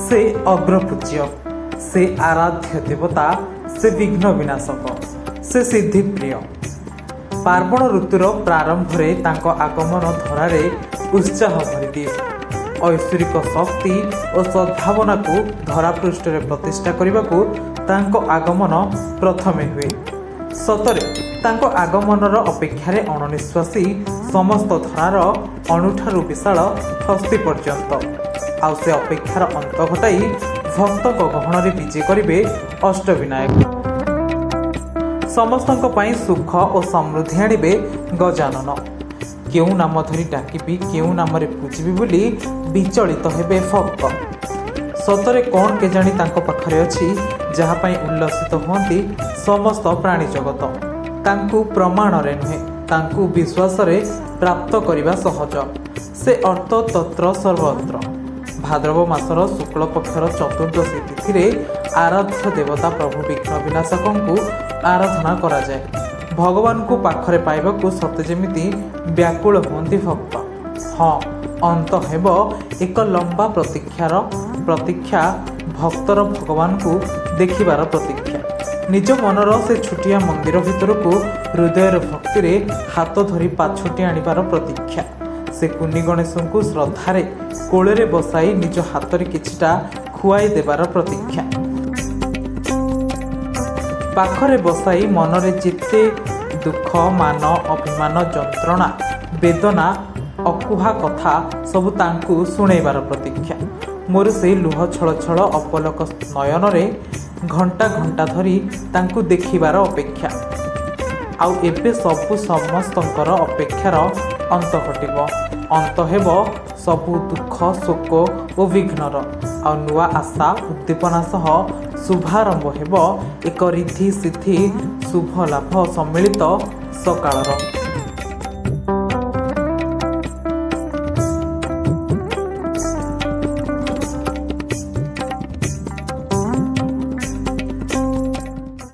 से अग्रपूज्य, से आराध्य देवता, से विघ्न विनाशक, से सिद्धि प्रिय। पार्वण ऋतुर प्रारंभ रे तांको आगमन धरारे उत्साह भरिदिए। ऐश्वरिक शक्ति और सद्भावना को धरापृष्ठ रे प्रतिष्ठा करने तांको आगमन प्रथमे हुए। सतरे तांको आगमनर अपेक्षारे अणनिश्वासी समस्त धरार अणुठारू विशाल हस्ती पर्यंत आउ से अपेक्षार अंत घटाई भक्त गहन विजे करिवे अष्टविनायक। समस्तों पाई सुख और समृद्धि आनिबे गजानन। केउ नाम धरी डाकिबी केउ नाम रे पूजिबी बोली विचलित हेबे भक्त। सतरे कौन केजाणी तांको पाखरे अछि जहा पाई उल्लसित होंती समस्त प्राणी जगत। तांकु प्रमाण रे नुहे तांकु विश्वास रे प्राप्त करिबा सहज। से अर्थ तत्र सर्वत्र। भाद्रव मासर शुक्ल पक्षर चतुर्दशी तिथि रे आराध्य देवता प्रभु विघ्न विनाशकଙ୍କୁ आराधना करा जाए। भगवान को पाखरे पाइबा को सते जेमिति व्याकुल होंती भक्त। हाँ, अंत हेब एक लंबा प्रतीक्षा भक्तर भगवान को देखिबार प्रतीक्षा। निज मनर से छुटिया मंदिर भितर को हृदयर भक्ति रे हाथ धरी पाछुटी आनिबार प्रतीक्षा। से कुनी गणेश को श्रद्धारे कोଳରେ बसाई निज हाथ रे किछिटा खुआई देबार प्रतीक्षा। पाखरे बसाई मनरे जिते दुख मान अभिमान जंत्रणा वेदना अकुहा कथा सबु तांकु सुनेबार प्रतीक्षा। मोर से लुह छल छल अपलक नयन रे घंटा घंटा धरी तांकु देखिबार अपेक्षा। आउ एबे सबु समस्तंकर अपेक्षार अंत घटिब। अंत हेब सबु दुख शोक और विघ्नर। आ नुआ आशा उद्दीपना सह शुभारंभ हेब एक रिद्धि सिद्धि शुभ लाभ सम्मिलित सकाळर।